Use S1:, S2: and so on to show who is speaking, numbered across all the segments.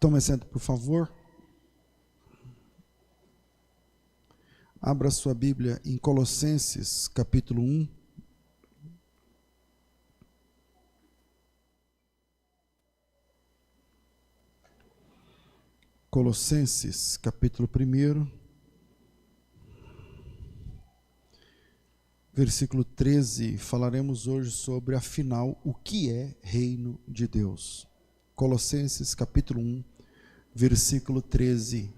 S1: Tome assento, por favor. Abra sua Bíblia em Colossenses, capítulo 1. Colossenses, capítulo 1, versículo 13. Falaremos hoje sobre, afinal, o que é reino de Deus. Colossenses, capítulo 1, versículo 13.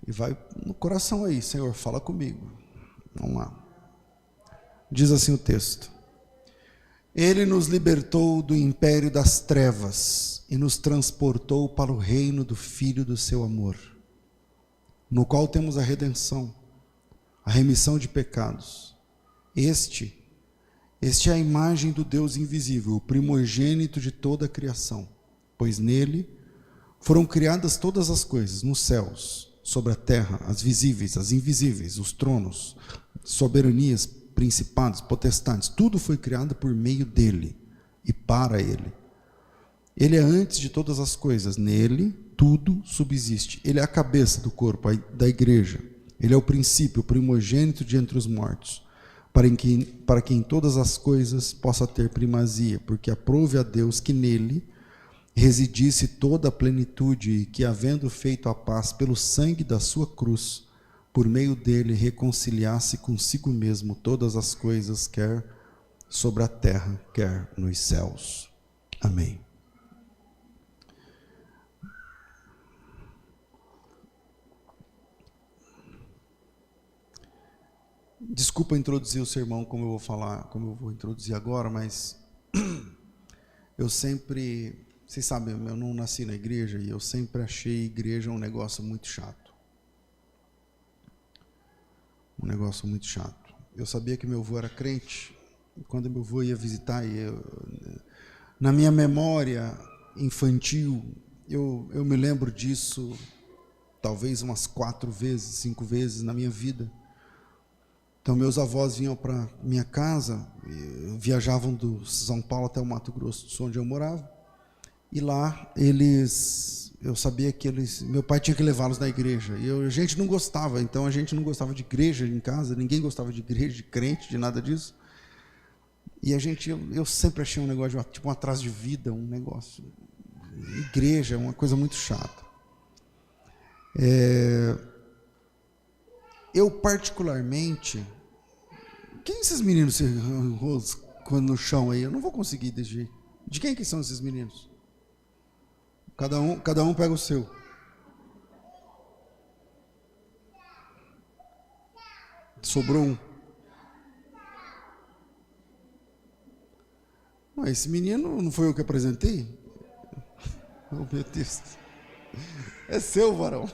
S1: E vai no coração aí, Senhor, fala comigo. Vamos lá. Diz assim o texto: Ele nos libertou do império das trevas e nos transportou para o reino do Filho do seu amor, no qual temos a redenção, a remissão de pecados. Este é a imagem do Deus invisível, o primogênito de toda a criação, pois nele foram criadas todas as coisas, nos céus, sobre a terra, as visíveis, as invisíveis, os tronos, soberanias, principados, potestades, tudo foi criado por meio dele e para ele. Ele é antes de todas as coisas, nele tudo subsiste. Ele é a cabeça do corpo, da igreja. Ele é o princípio, o primogênito de entre os mortos, para que em todas as coisas possa ter primazia, porque aprove a Deus que nele residisse toda a plenitude e que, havendo feito a paz pelo sangue da sua cruz, por meio dele reconciliasse consigo mesmo todas as coisas, quer sobre a terra, quer nos céus. Amém. Desculpa introduzir o sermão como eu vou introduzir agora, mas eu sempre, vocês sabem, eu não nasci na igreja e eu sempre achei igreja um negócio muito chato. Um negócio muito chato. Eu sabia que meu avô era crente, e quando meu avô ia visitar, na minha memória infantil, eu me lembro disso talvez umas 4 vezes, 5 vezes na minha vida. Então, meus avós vinham para minha casa, viajavam do São Paulo até o Mato Grosso do Sul, onde eu morava, e lá eu sabia que meu pai tinha que levá-los na igreja, e a gente não gostava, então a gente não gostava de igreja em casa, ninguém gostava de igreja, de crente, de nada disso, e eu sempre achei um negócio, tipo um atraso de vida, um negócio, igreja é uma coisa muito chata. Eu particularmente, quem esses meninos se roscam no chão aí? Eu não vou conseguir decidir. De quem que são esses meninos? Cada um pega o seu. Sobrou um. Esse menino não foi eu que apresentei? Oh, meu Deus. É seu, varão.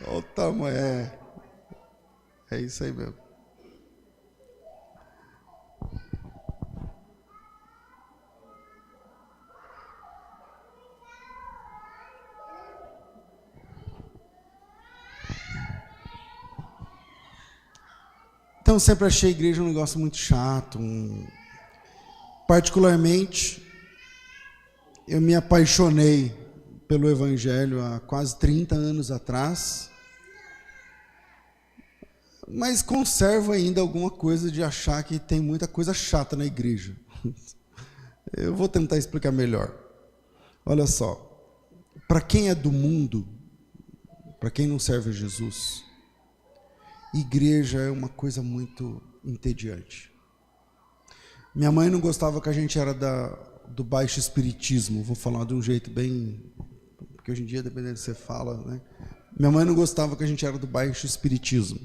S1: Olha o tamanho, é isso aí mesmo. Então, sempre achei a igreja um negócio muito chato. Particularmente, eu me apaixonei pelo Evangelho há quase 30 anos atrás, mas conservo ainda alguma coisa de achar que tem muita coisa chata na igreja. Eu vou tentar explicar melhor. Olha só, para quem é do mundo, para quem não serve a Jesus, igreja é uma coisa muito entediante. Minha mãe não gostava que a gente era do baixo espiritismo, vou falar de um jeito bem, porque hoje em dia, dependendo do que você fala, né? Minha mãe não gostava que a gente era do baixo espiritismo.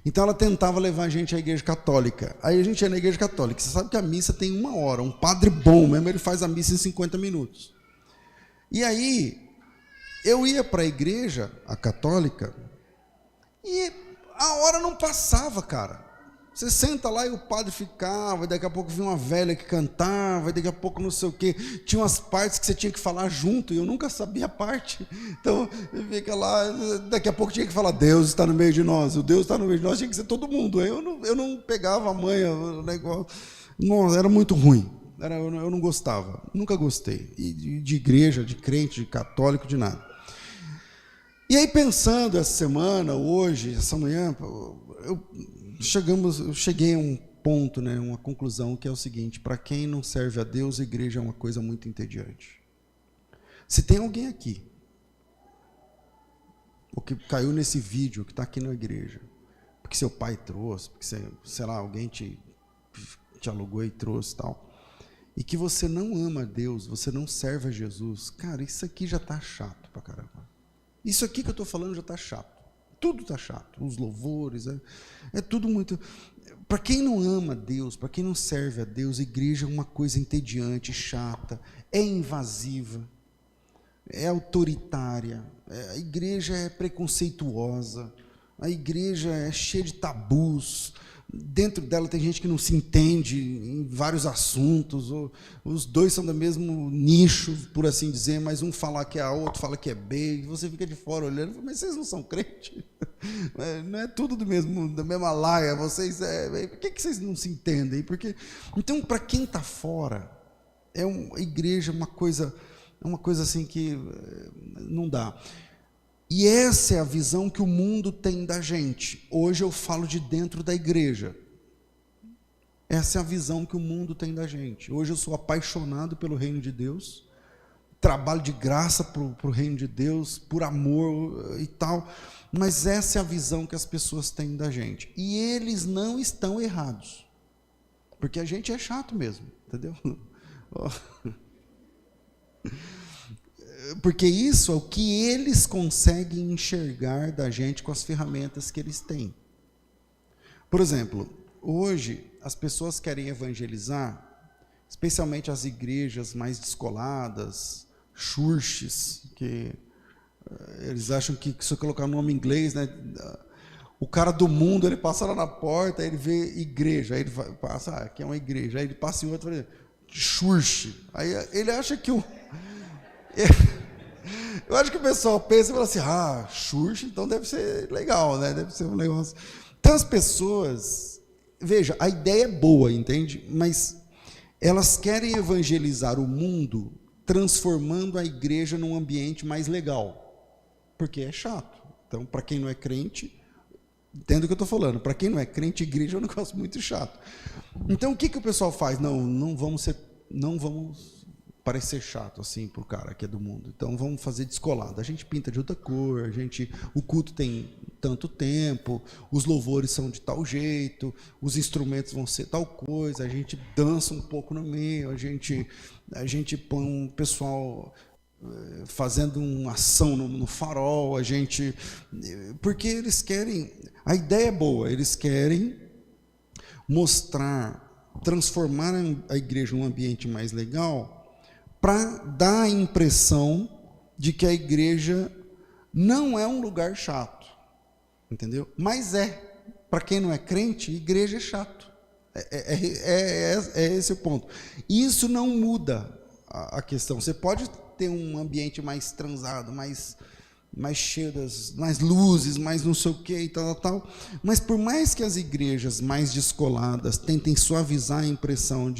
S1: Então ela tentava levar a gente à igreja católica. Aí a gente ia na igreja católica. Você sabe que a missa tem 1 hora. Um padre bom mesmo, ele faz a missa em 50 minutos. E aí, eu ia para a igreja, a católica, e a hora não passava, cara. Você senta lá e o padre ficava, e daqui a pouco vinha uma velha que cantava, e daqui a pouco não sei o quê. Tinha umas partes que você tinha que falar junto, e eu nunca sabia a parte. Então, fica lá, daqui a pouco tinha que falar, Deus está no meio de nós. O Deus está no meio de nós, tinha que ser todo mundo. Eu não pegava a manha, o negócio. Nossa, era muito ruim. Eu não gostava, nunca gostei. E de igreja, de crente, de católico, de nada. E aí, pensando essa semana, hoje, essa manhã, eu cheguei a um ponto, né, uma conclusão, que é o seguinte: para quem não serve a Deus, a igreja é uma coisa muito entediante. Se tem alguém aqui, ou que caiu nesse vídeo, que está aqui na igreja, porque seu pai trouxe, porque, sei lá, alguém te alugou e trouxe e tal, e que você não ama a Deus, você não serve a Jesus, cara, isso aqui já está chato pra caramba. Isso aqui que eu estou falando já está chato. Tudo está chato. Os louvores, é tudo muito... Para quem não ama a Deus, para quem não serve a Deus, a igreja é uma coisa entediante, chata, é invasiva, é autoritária, a igreja é preconceituosa, a igreja é cheia de tabus, dentro dela tem gente que não se entende em vários assuntos, ou os dois são do mesmo nicho, por assim dizer, mas um fala que é A, outro fala que é B, e você fica de fora olhando, mas vocês não são crentes? Não é tudo da mesma laia, vocês, por que vocês não se entendem? Porque, então, para quem está fora, a igreja é uma coisa assim que não dá. E essa é a visão que o mundo tem da gente. Hoje eu falo de dentro da igreja. Essa é a visão que o mundo tem da gente. Hoje eu sou apaixonado pelo reino de Deus, trabalho de graça para o reino de Deus, por amor e tal, mas essa é a visão que as pessoas têm da gente. E eles não estão errados, porque a gente é chato mesmo, entendeu? Porque isso é o que eles conseguem enxergar da gente com as ferramentas que eles têm. Por exemplo, hoje as pessoas querem evangelizar, especialmente as igrejas mais descoladas, churches, que eles acham que se eu colocar o nome em inglês, né, o cara do mundo, ele passa lá na porta, aí ele vê igreja, aí ele passa, aqui é uma igreja, aí ele passa em outra, church, aí ele acha que eu acho que o pessoal pensa e fala assim, church, então deve ser legal, né? Deve ser um negócio. Então as pessoas, veja, a ideia é boa, entende? Mas elas querem evangelizar o mundo transformando a igreja num ambiente mais legal, porque é chato. Então, para quem não é crente, entenda o que eu estou falando, para quem não é crente, igreja é um negócio muito chato. Então, o que o pessoal faz? Não vamos parecer chato assim pro cara que é do mundo. Então vamos fazer descolado. A gente pinta de outra cor, o culto tem tanto tempo, os louvores são de tal jeito, os instrumentos vão ser tal coisa, a gente dança um pouco no meio, a gente põe um pessoal fazendo uma ação no farol, porque eles querem, a ideia é boa, eles querem transformar a igreja num ambiente mais legal, para dar a impressão de que a igreja não é um lugar chato, entendeu? Mas para quem não é crente, igreja é chato, é esse o ponto. Isso não muda a questão. Você pode ter um ambiente mais transado, mais cheio mais luzes, mais não sei o que e tal, mas por mais que as igrejas mais descoladas tentem suavizar a impressão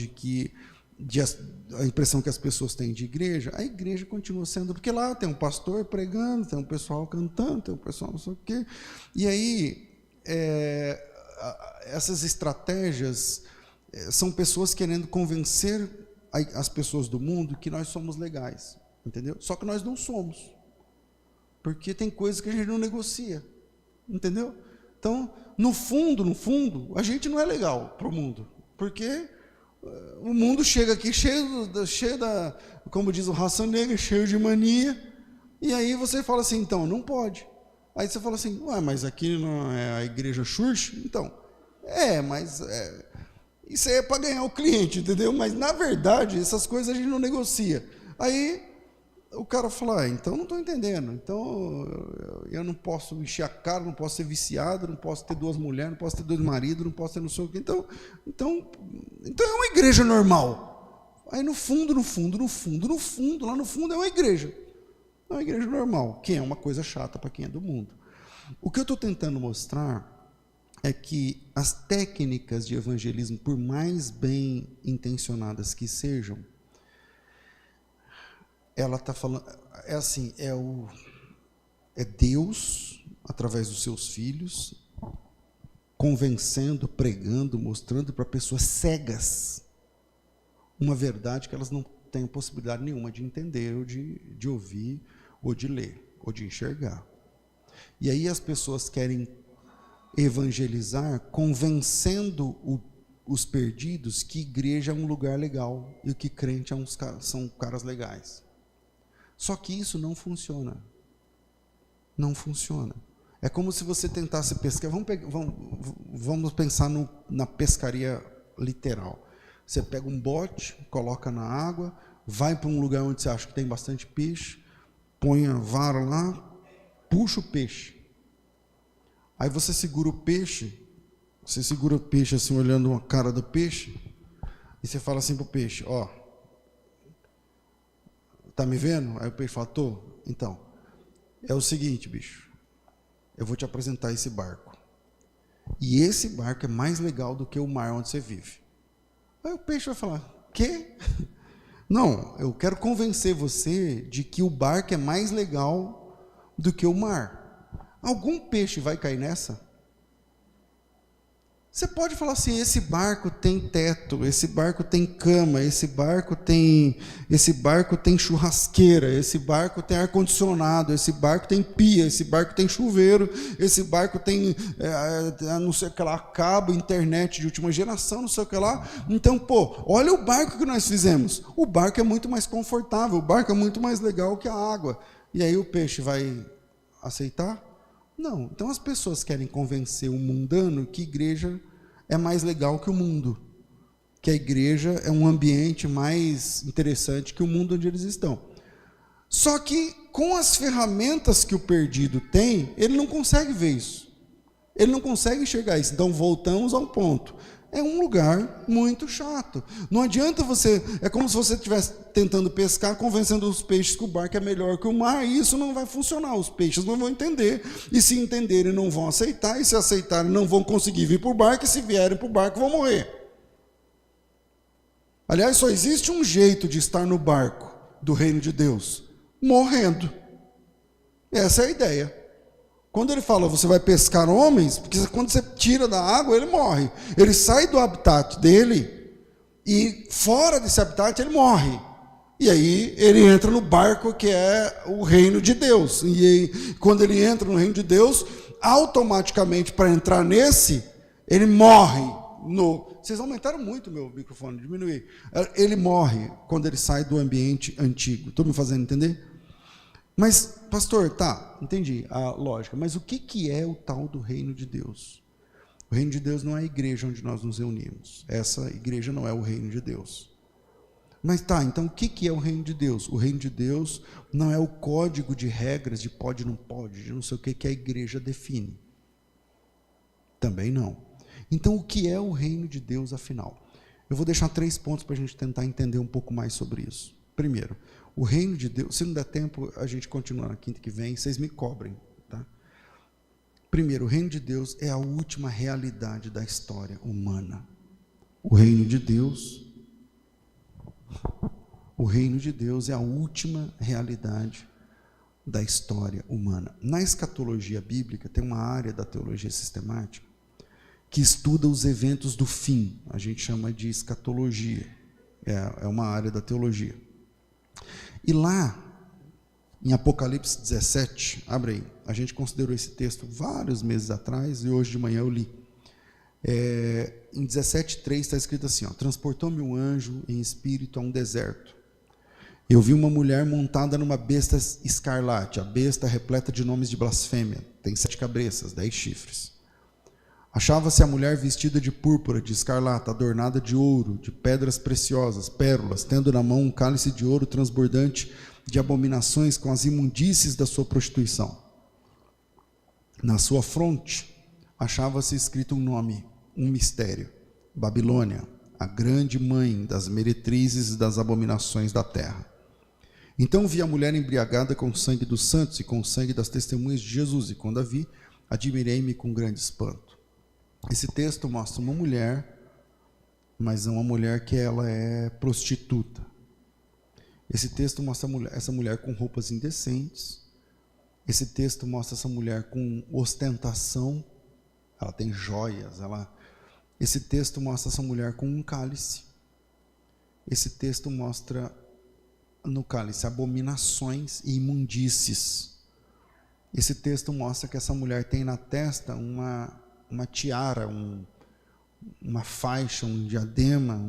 S1: a impressão que as pessoas têm de igreja, a igreja continua sendo, porque lá tem um pastor pregando, tem um pessoal cantando, tem um pessoal não sei o quê, e aí essas estratégias são pessoas querendo convencer as pessoas do mundo que nós somos legais, entendeu? Só que nós não somos, porque tem coisas que a gente não negocia, entendeu? Então, no fundo, a gente não é legal para o mundo, porque o mundo chega aqui cheio da, como diz o Raça Negra, cheio de mania, e aí você fala assim, então, não pode. Aí você fala assim, mas aqui não é a igreja church? Então, mas isso aí é para ganhar o cliente, entendeu? Mas, na verdade, essas coisas a gente não negocia. Aí o cara fala, então não estou entendendo, então eu não posso encher a cara, não posso ser viciado, não posso ter 2 mulheres, não posso ter 2 maridos, não posso ter não sei o quê, então é uma igreja normal. Aí no fundo, lá no fundo é uma igreja normal, que é uma coisa chata para quem é do mundo. O que eu estou tentando mostrar é que as técnicas de evangelismo, por mais bem intencionadas que sejam, ela está falando, é assim, é Deus, através dos seus filhos, convencendo, pregando, mostrando para pessoas cegas uma verdade que elas não têm possibilidade nenhuma de entender, ou de ouvir, ou de ler, ou de enxergar. E aí as pessoas querem evangelizar, convencendo os perdidos que igreja é um lugar legal, e que crente são caras legais. Só que isso não funciona. Não funciona. É como se você tentasse pescar. Vamos pensar na pescaria literal. Você pega um bote, coloca na água, vai para um lugar onde você acha que tem bastante peixe, põe a vara lá, puxa o peixe. Aí você segura o peixe assim, olhando a cara do peixe, e você fala assim para o peixe, ó, tá me vendo? Aí o peixe fala, tô. Então, é o seguinte, bicho, eu vou te apresentar esse barco. E esse barco é mais legal do que o mar onde você vive. Aí o peixe vai falar, quê? Não, eu quero convencer você de que o barco é mais legal do que o mar. Algum peixe vai cair nessa? Você pode falar assim, esse barco tem teto, esse barco tem cama, esse barco tem churrasqueira, esse barco tem ar-condicionado, esse barco tem pia, esse barco tem chuveiro, esse barco tem não sei o que lá, cabo, internet de última geração, não sei o que lá. Então, olha o barco que nós fizemos. O barco é muito mais confortável, o barco é muito mais legal que a água. E aí o peixe vai aceitar? Não. Então as pessoas querem convencer o mundano que igreja é mais legal que o mundo, que a igreja é um ambiente mais interessante que o mundo onde eles estão. Só que com as ferramentas que o perdido tem, ele não consegue ver isso. Ele não consegue enxergar isso. Então voltamos ao ponto. É um lugar muito chato. Não adianta você... É como se você estivesse tentando pescar, convencendo os peixes que o barco é melhor que o mar, e isso não vai funcionar. Os peixes não vão entender. E se entenderem, não vão aceitar. E se aceitarem, não vão conseguir vir para o barco. E se vierem para o barco, vão morrer. Aliás, só existe um jeito de estar no barco do reino de Deus. Morrendo. Essa é a ideia. Quando ele fala, você vai pescar homens, porque quando você tira da água, ele morre. Ele sai do habitat dele e fora desse habitat ele morre. E aí ele entra no barco que é o reino de Deus. E aí, quando ele entra no reino de Deus, automaticamente para entrar nesse, ele morre. Vocês aumentaram muito o meu microfone, diminuí. Ele morre quando ele sai do ambiente antigo. Estou me fazendo entender? Mas, pastor, tá, entendi a lógica, mas o que é o tal do reino de Deus? O reino de Deus não é a igreja onde nós nos reunimos. Essa igreja não é o reino de Deus. Mas tá, então o que é o reino de Deus? O reino de Deus não é o código de regras de pode, não pode, de não sei o que a igreja define. Também não. Então o que é o reino de Deus, afinal? Eu vou deixar 3 pontos para a gente tentar entender um pouco mais sobre isso. Primeiro, o reino de Deus, se não der tempo, a gente continua na quinta que vem, vocês me cobrem, tá? Primeiro, o reino de Deus é a última realidade da história humana. O reino de Deus é a última realidade da história humana. Na escatologia bíblica, tem uma área da teologia sistemática que estuda os eventos do fim. A gente chama de escatologia. É uma área da teologia. E lá, em Apocalipse 17, abre aí, a gente considerou esse texto vários meses atrás e hoje de manhã eu li. Em 17:3 está escrito assim, transportou-me um anjo em espírito a um deserto. Eu vi uma mulher montada numa besta escarlate, a besta repleta de nomes de blasfêmia, tem 7 cabeças, 10 chifres. Achava-se a mulher vestida de púrpura, de escarlata, adornada de ouro, de pedras preciosas, pérolas, tendo na mão um cálice de ouro transbordante de abominações com as imundícies da sua prostituição. Na sua fronte achava-se escrito um nome, um mistério: Babilônia, a grande mãe das meretrizes e das abominações da terra. Então vi a mulher embriagada com o sangue dos santos e com o sangue das testemunhas de Jesus, e quando a vi, admirei-me com grande espanto. Esse texto mostra uma mulher, mas uma mulher que ela é prostituta. Esse texto mostra essa mulher com roupas indecentes. Esse texto mostra essa mulher com ostentação. Ela tem joias. Esse texto mostra essa mulher com um cálice. Esse texto mostra no cálice abominações e imundícies. Esse texto mostra que essa mulher tem na testa uma tiara, uma faixa, um diadema,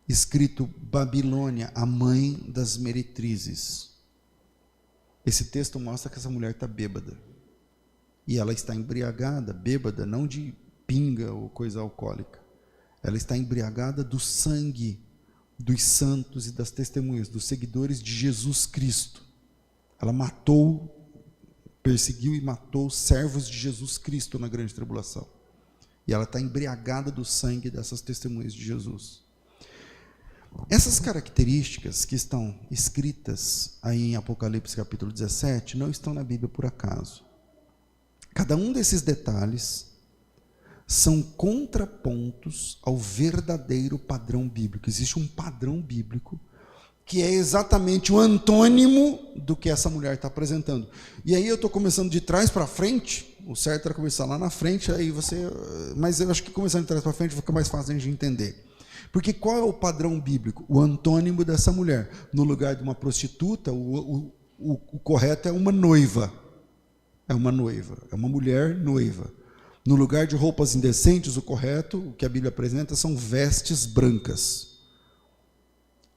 S1: escrito Babilônia, a mãe das meretrizes. Esse texto mostra que essa mulher está bêbada. E ela está embriagada, bêbada, não de pinga ou coisa alcoólica. Ela está embriagada do sangue dos santos e das testemunhas, dos seguidores de Jesus Cristo. Ela perseguiu e matou os servos de Jesus Cristo na grande tribulação. E ela está embriagada do sangue dessas testemunhas de Jesus. Essas características que estão escritas aí em Apocalipse capítulo 17 não estão na Bíblia por acaso. Cada um desses detalhes são contrapontos ao verdadeiro padrão bíblico. Existe um padrão bíblico que é exatamente o antônimo do que essa mulher está apresentando. E aí eu estou começando de trás para frente. O certo era começar lá na frente, mas eu acho que começando de trás para frente fica mais fácil de entender. Porque qual é o padrão bíblico? O antônimo dessa mulher. No lugar de uma prostituta, o correto é uma noiva. É uma noiva, é uma mulher noiva. No lugar de roupas indecentes, o correto, o que a Bíblia apresenta, são vestes brancas,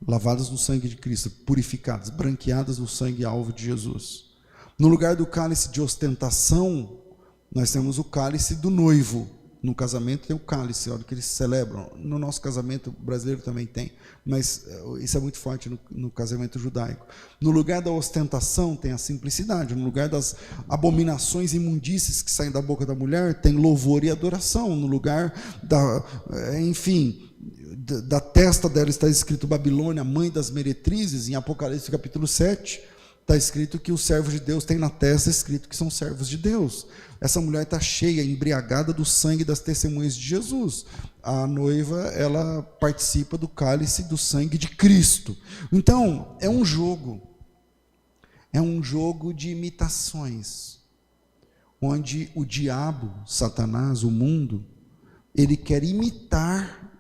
S1: lavadas no sangue de Cristo, purificadas, branqueadas no sangue alvo de Jesus. No lugar do cálice de ostentação, nós temos o cálice do noivo. No casamento tem o cálice, a hora que eles celebram. No nosso casamento brasileiro também tem, mas isso é muito forte no casamento judaico. No lugar da ostentação tem a simplicidade. No lugar das abominações e imundícies que saem da boca da mulher, tem louvor e adoração. No lugar da testa dela está escrito Babilônia, mãe das meretrizes. Em Apocalipse capítulo 7 está escrito que os servos de Deus têm na testa escrito que são servos de Deus. Essa mulher está cheia, embriagada do sangue das testemunhas de Jesus. A noiva, ela participa do cálice do sangue de Cristo. Então, é um jogo de imitações, onde o diabo, Satanás, o mundo, ele quer imitar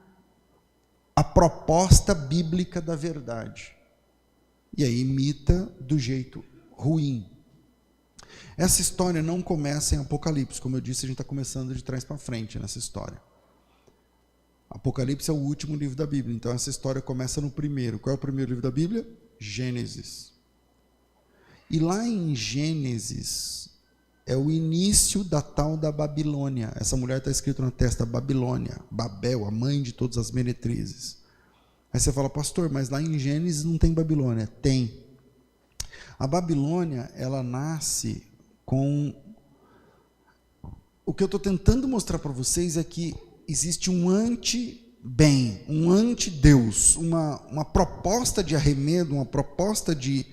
S1: a proposta bíblica da verdade. E aí imita do jeito ruim. Essa história não começa em Apocalipse, como eu disse, a gente está começando de trás para frente nessa história. Apocalipse é o último livro da Bíblia, então essa história começa no primeiro. Qual é o primeiro livro da Bíblia? Gênesis. E lá em Gênesis é o início da tal da Babilônia. Essa mulher está escrito na testa Babilônia, Babel, a mãe de todas as meretrizes. Aí você fala, pastor, mas lá em Gênesis não tem Babilônia. Tem. A Babilônia, ela nasce com... O que eu estou tentando mostrar para vocês é que existe um anti-bem, um anti-Deus, uma proposta de arremedo, uma proposta de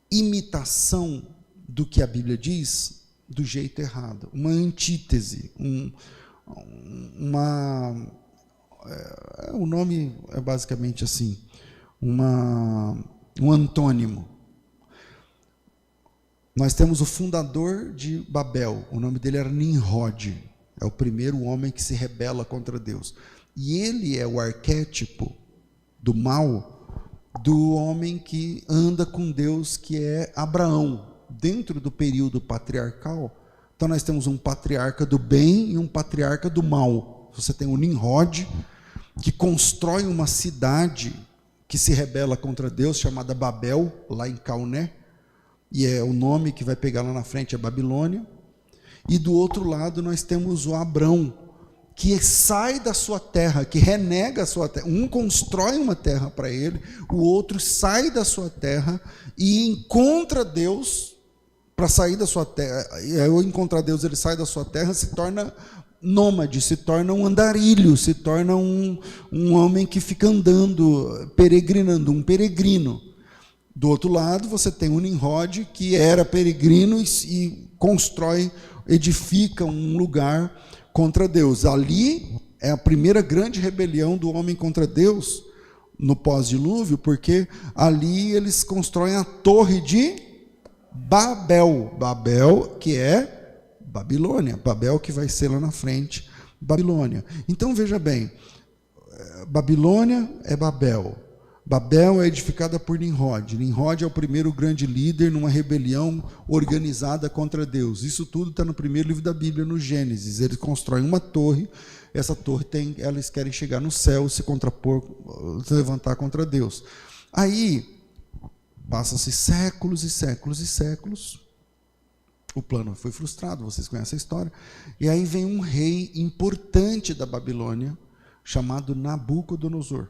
S1: imitação do que a Bíblia diz do jeito errado, uma antítese, o nome é basicamente assim, um antônimo. Nós temos o fundador de Babel, o nome dele era Nimrod, é o primeiro homem que se rebela contra Deus. E ele é o arquétipo do mal, do homem que anda com Deus, que é Abraão, dentro do período patriarcal. Então nós temos um patriarca do bem e um patriarca do mal. Você tem o Nimrod, que constrói uma cidade que se rebela contra Deus, chamada Babel, lá em Cauné, e é o nome que vai pegar lá na frente, é Babilônia. E do outro lado nós temos o Abrão, que sai da sua terra, que renega a sua terra. Um constrói uma terra para ele, o outro sai da sua terra e encontra Deus para sair da sua terra. E ao encontrar Deus, ele sai da sua terra, se torna nômade, se torna um andarilho, se torna um homem que fica andando, peregrinando, um peregrino. Do outro lado, você tem o Nimrod, que era peregrino e constrói, edifica um lugar contra Deus. Ali é a primeira grande rebelião do homem contra Deus no pós-dilúvio, porque ali eles constroem a torre de Babel. Babel, que é Babilônia. Babel, que vai ser lá na frente, Babilônia. Então veja bem, Babilônia é Babel. Babel é edificada por Nimrod. Nimrod é o primeiro grande líder numa rebelião organizada contra Deus. Isso tudo está no primeiro livro da Bíblia, no Gênesis. Eles constroem uma torre. Essa torre eles querem chegar no céu, se contrapor, se levantar contra Deus. Aí, passam-se séculos e séculos e séculos. O plano foi frustrado, vocês conhecem a história. E aí vem um rei importante da Babilônia, chamado Nabucodonosor.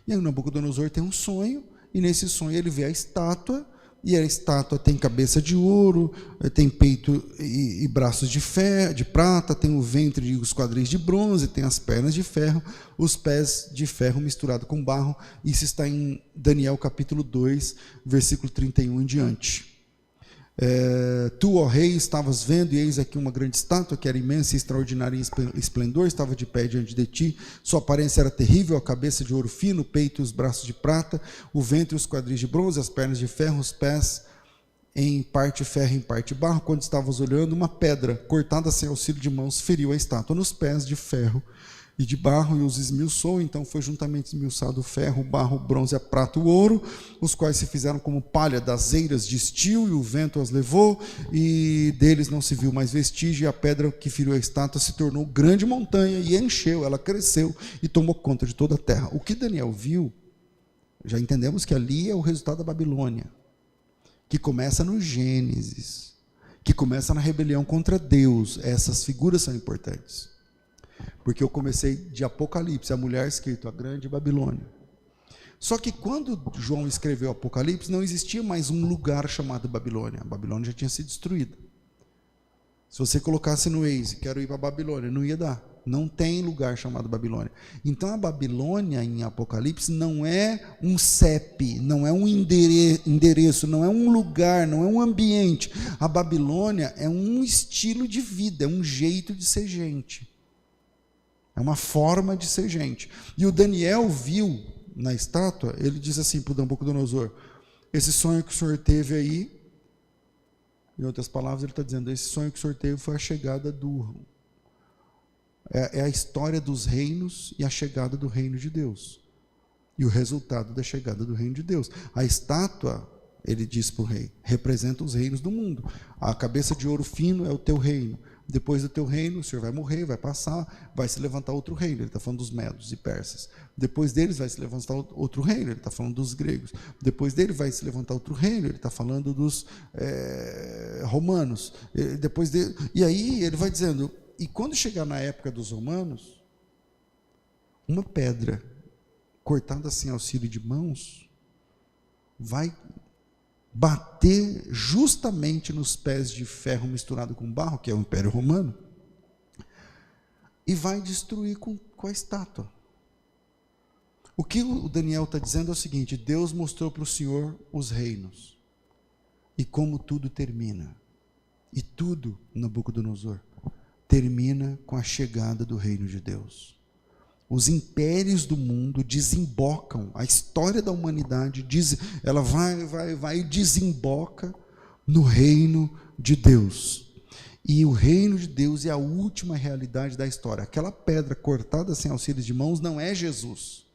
S1: E aí o Nabucodonosor tem um sonho, e nesse sonho ele vê a estátua, e a estátua tem cabeça de ouro, tem peito e braços de prata, tem o ventre e os quadris de bronze, tem as pernas de ferro, os pés de ferro misturado com barro. Isso está em Daniel capítulo 2, versículo 31 em diante. Tu, ó rei, estavas vendo, e eis aqui uma grande estátua, que era imensa e extraordinária em esplendor, estava de pé diante de ti. Sua aparência era terrível, a cabeça de ouro fino, o peito e os braços de prata, o ventre e os quadris de bronze, as pernas de ferro, os pés em parte ferro e em parte barro. Quando estavas olhando, uma pedra cortada sem auxílio de mãos feriu a estátua nos pés de ferro e de barro, e os esmiuçou. Então foi juntamente esmiuçado o ferro, o barro, o bronze, a prata e o ouro, os quais se fizeram como palha das eiras de estio, e o vento as levou, e deles não se viu mais vestígio, e a pedra que feriu a estátua se tornou grande montanha, e encheu, ela cresceu, e tomou conta de toda a terra. O que Daniel viu, já entendemos que ali é o resultado da Babilônia, que começa no Gênesis, que começa na rebelião contra Deus. Essas figuras são importantes. Porque eu comecei de Apocalipse, a mulher escrito, a grande Babilônia. Só que quando João escreveu Apocalipse, não existia mais um lugar chamado Babilônia. A Babilônia já tinha sido destruída. Se você colocasse no Waze, quero ir para a Babilônia, não ia dar. Não tem lugar chamado Babilônia. Então a Babilônia em Apocalipse não é um CEP, não é um endereço, não é um lugar, não é um ambiente. A Babilônia é um estilo de vida, é um jeito de ser gente. É uma forma de ser gente. E o Daniel viu na estátua, ele diz assim para o Nabucodonosor: esse sonho que o senhor teve aí, em outras palavras, ele está dizendo, esse sonho que o senhor teve foi a chegada é a história dos reinos e a chegada do reino de Deus. E o resultado da chegada do reino de Deus. A estátua, ele diz para o rei, representa os reinos do mundo. A cabeça de ouro fino é o teu reino. Depois do teu reino, o senhor vai morrer, vai passar, vai se levantar outro reino. Ele está falando dos medos e persas. Depois deles vai se levantar outro reino. Ele está falando dos gregos. Depois dele vai se levantar outro reino. Ele está falando dos romanos. E aí ele vai dizendo, e quando chegar na época dos romanos, uma pedra cortada sem auxílio de mãos vai bater justamente nos pés de ferro misturado com barro, que é o Império Romano, e vai destruir com a estátua. O que o Daniel está dizendo é o seguinte: Deus mostrou para o Senhor os reinos, e como tudo termina. E tudo, Nabucodonosor, termina com a chegada do reino de Deus. Os impérios do mundo desembocam, a história da humanidade, ela vai e desemboca no reino de Deus. E o reino de Deus é a última realidade da história. Aquela pedra cortada sem auxílio de mãos não é Jesus.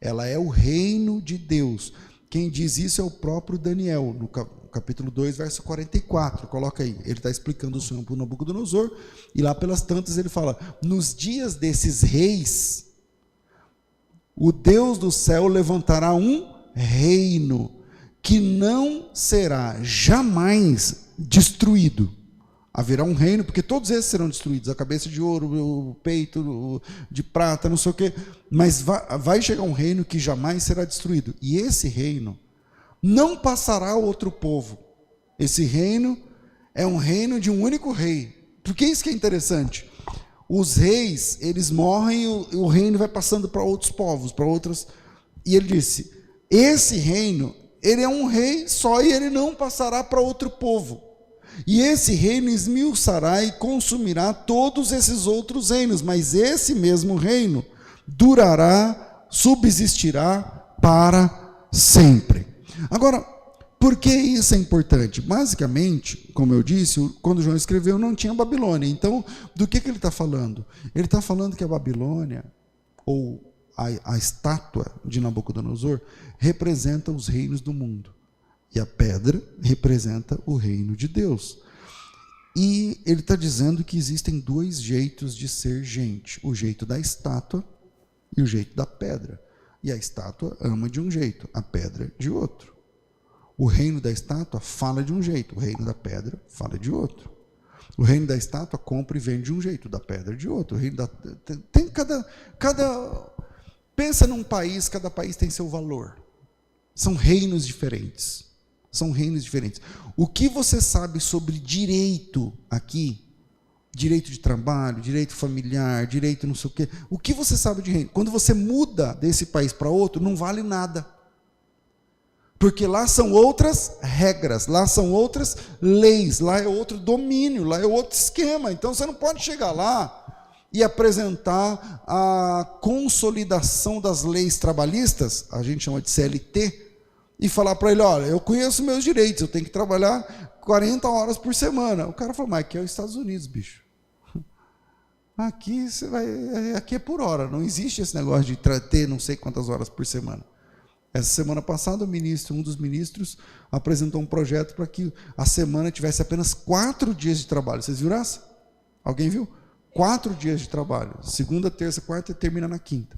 S1: Ela é o reino de Deus. Quem diz isso é o próprio Daniel, no capítulo 2, verso 44, coloca aí, ele está explicando o sonho para o Nabucodonosor, e lá pelas tantas ele fala, nos dias desses reis, o Deus do céu levantará um reino, que não será jamais destruído. Haverá um reino, porque todos esses serão destruídos, a cabeça de ouro, o peito de prata, não sei o quê, mas vai chegar um reino que jamais será destruído, e esse reino não passará a outro povo. Esse reino é um reino de um único rei. Porque isso que é interessante. Os reis, eles morrem e o reino vai passando para outros povos, para outras. E ele disse, esse reino, ele é um rei só e ele não passará para outro povo. E esse reino esmiuçará e consumirá todos esses outros reinos, mas esse mesmo reino durará, subsistirá para sempre. Agora, por que isso é importante? Basicamente, como eu disse, quando João escreveu não tinha Babilônia. Então, do que ele está falando? Ele está falando que a Babilônia, ou a estátua de Nabucodonosor, representa os reinos do mundo. E a pedra representa o reino de Deus. E ele está dizendo que existem dois jeitos de ser gente: o jeito da estátua e o jeito da pedra. E a estátua ama de um jeito, a pedra de outro. O reino da estátua fala de um jeito, o reino da pedra fala de outro. O reino da estátua compra e vende de um jeito, da pedra de outro. O reino da tem pensa num país, cada país tem seu valor. São reinos diferentes. São reinos diferentes. O que você sabe sobre direito aqui? Direito de trabalho, direito familiar, direito não sei o quê. O que você sabe de reino? Quando você muda desse país para outro, não vale nada. Porque lá são outras regras, lá são outras leis, lá é outro domínio, lá é outro esquema. Então você não pode chegar lá e apresentar a consolidação das leis trabalhistas, a gente chama de CLT, e falar para ele: olha, eu conheço meus direitos, eu tenho que trabalhar 40 horas por semana. O cara falou: mas aqui é os Estados Unidos, bicho. Aqui, aqui é por hora, não existe esse negócio de ter não sei quantas horas por semana. Essa semana passada, um dos ministros, apresentou um projeto para que a semana tivesse apenas 4 dias de trabalho. Vocês viram essa? Alguém viu? 4 dias de trabalho. Segunda, terça, quarta e termina na quinta.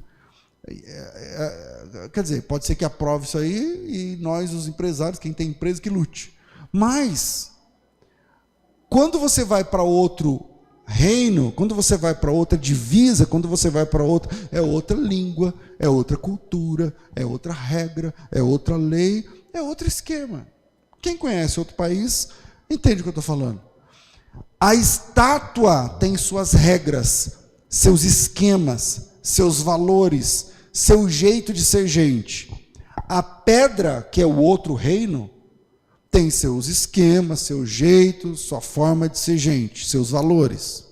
S1: Quer dizer, pode ser que aprove isso aí e nós, os empresários, quem tem empresa, que lute. Mas, quando você vai para outro reino, quando você vai para outra divisa, quando você vai para outra, é outra língua, é outra cultura, é outra regra, é outra lei, é outro esquema. Quem conhece outro país entende o que eu estou falando. A estátua tem suas regras, seus esquemas, seus valores, seu jeito de ser gente. A pedra, que é o outro reino, tem seus esquemas, seu jeito, sua forma de ser gente, seus valores.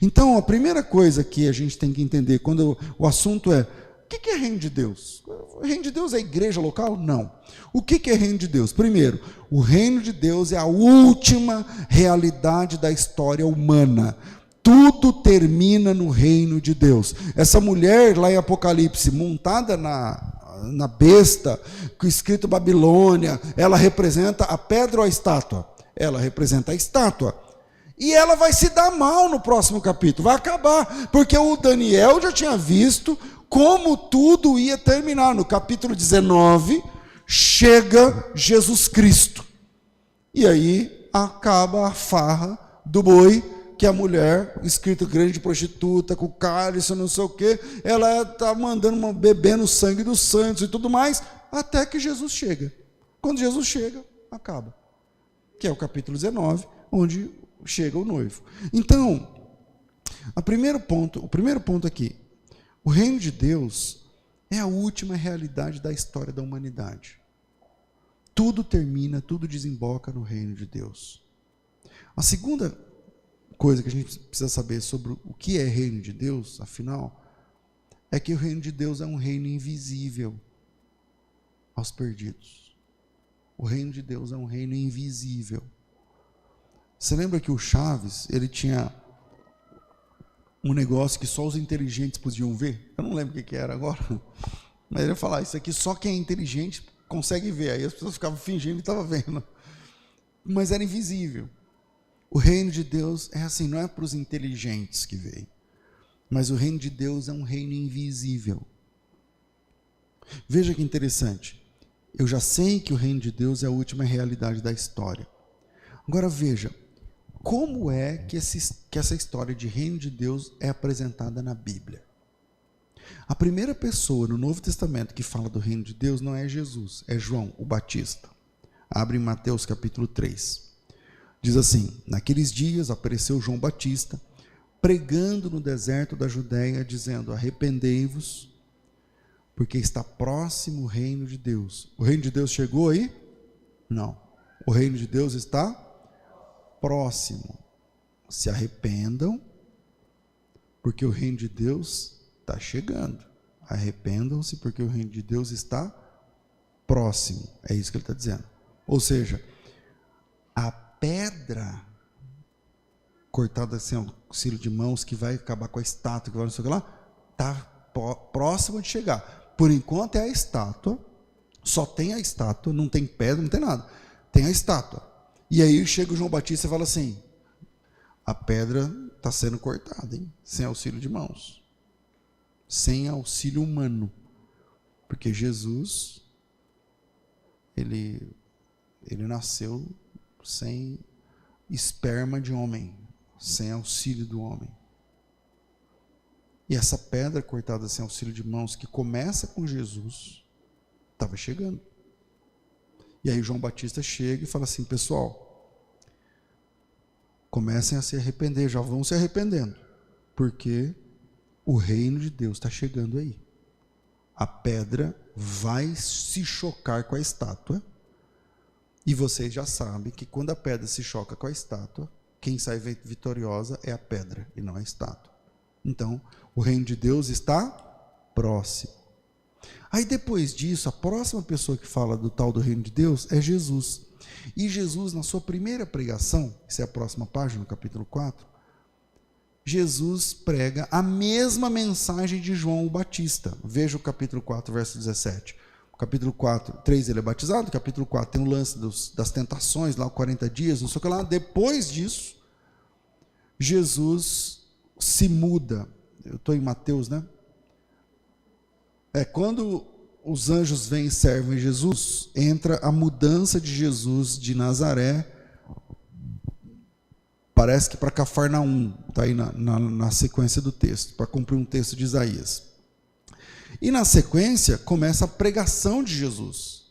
S1: Então, a primeira coisa que a gente tem que entender quando o assunto é: o que é reino de Deus? O reino de Deus é a igreja local? Não. O que é reino de Deus? Primeiro, o reino de Deus é a última realidade da história humana. Tudo termina no reino de Deus. Essa mulher lá em Apocalipse, montada na besta, com escrito Babilônia, ela representa a pedra ou a estátua? Ela representa a estátua. E ela vai se dar mal no próximo capítulo, vai acabar, porque o Daniel já tinha visto como tudo ia terminar. No capítulo 19, chega Jesus Cristo. E aí acaba a farra do boi, que a mulher, escrito grande prostituta, com cálice, não sei o quê, ela está mandando, bebendo o sangue dos santos e tudo mais, até que Jesus chega. Quando Jesus chega, acaba. Que é o capítulo 19, onde chega o noivo. Então, o primeiro ponto aqui: o reino de Deus é a última realidade da história da humanidade. Tudo termina, tudo desemboca no reino de Deus. A segunda coisa que a gente precisa saber sobre o que é reino de Deus, afinal, é que o reino de Deus é um reino invisível aos perdidos. O reino de Deus é um reino invisível. Você lembra que o Chaves, ele tinha um negócio que só os inteligentes podiam ver? Eu não lembro o que era agora, mas ele ia falar: isso aqui só quem é inteligente consegue ver. Aí as pessoas ficavam fingindo que estavam vendo, mas era invisível. O reino de Deus é assim, não é para os inteligentes que veem, mas o reino de Deus é um reino invisível. Veja que interessante. Eu já sei que o reino de Deus é a última realidade da história. Agora veja, como é que essa história de reino de Deus é apresentada na Bíblia? A primeira pessoa no Novo Testamento que fala do reino de Deus não é Jesus, é João, o Batista. Abre em Mateus capítulo 3. Diz assim: naqueles dias apareceu João Batista, pregando no deserto da Judéia, dizendo: arrependei-vos, porque está próximo o reino de Deus. O reino de Deus chegou aí? Não. O reino de Deus está próximo. Se arrependam, porque o reino de Deus está chegando. Arrependam-se, porque o reino de Deus está próximo. É isso que ele está dizendo. Ou seja, a pedra cortada assim, auxílio de mãos, que vai acabar com a estátua, que vai não sei o que lá, está próximo de chegar. Por enquanto é a estátua, só tem a estátua, não tem pedra, não tem nada. Tem a estátua. E aí chega o João Batista e fala assim: a pedra está sendo cortada, hein? Sem auxílio de mãos. Sem auxílio humano. Porque Jesus, ele nasceu sem esperma de homem, sem auxílio do homem. E essa pedra cortada sem auxílio de mãos, que começa com Jesus, estava chegando. E aí João Batista chega e fala assim: pessoal, comecem a se arrepender, já vão se arrependendo, porque o reino de Deus está chegando aí. A pedra vai se chocar com a estátua, e vocês já sabem que quando a pedra se choca com a estátua, quem sai vitoriosa é a pedra e não a estátua. Então, o reino de Deus está próximo. Aí depois disso, a próxima pessoa que fala do tal do reino de Deus é Jesus. E Jesus, na sua primeira pregação, isso é a próxima página, no capítulo 4, Jesus prega a mesma mensagem de João o Batista. Veja o capítulo 4, verso 17. O capítulo 4, 3 ele é batizado, o capítulo 4 tem o lance das tentações, lá 40 dias, não sei o que lá. Depois disso, Jesus se muda. Eu estou em Mateus, né? Quando os anjos vêm e servem Jesus, entra a mudança de Jesus de Nazaré, parece que para Cafarnaum, está aí na sequência do texto, para cumprir um texto de Isaías. E na sequência, começa a pregação de Jesus.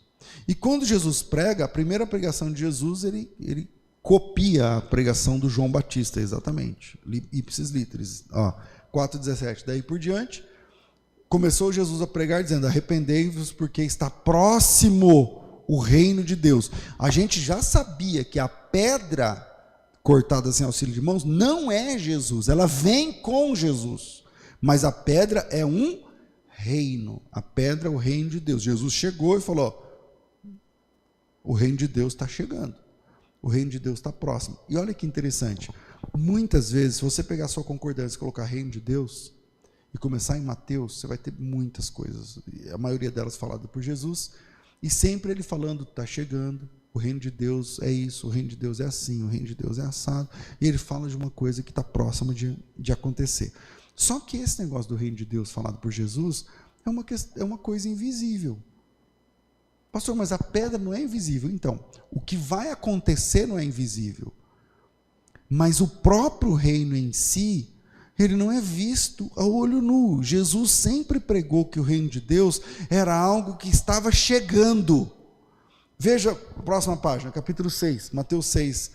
S1: E quando Jesus prega, a primeira pregação de Jesus, ele copia a pregação do João Batista, exatamente. Ipsis literis. 4,17. Daí por diante, começou Jesus a pregar dizendo: arrependei-vos porque está próximo o reino de Deus. A gente já sabia que a pedra cortada sem auxílio de mãos não é Jesus, ela vem com Jesus, mas a pedra é um reino. A pedra é o reino de Deus. Jesus chegou e falou: o reino de Deus está chegando, o reino de Deus está próximo. E olha que interessante, muitas vezes, se você pegar a sua concordância e colocar reino de Deus e começar em Mateus, você vai ter muitas coisas, a maioria delas falada por Jesus, e sempre ele falando: está chegando, o reino de Deus é isso, o reino de Deus é assim, o reino de Deus é assado, e ele fala de uma coisa que está próxima de acontecer. Só que esse negócio do reino de Deus falado por Jesus é uma coisa invisível. Pastor, mas a pedra não é invisível. Então, o que vai acontecer não é invisível, mas o próprio reino em si, ele não é visto a olho nu. Jesus sempre pregou que o reino de Deus era algo que estava chegando. Veja a próxima página, capítulo 6, Mateus 6,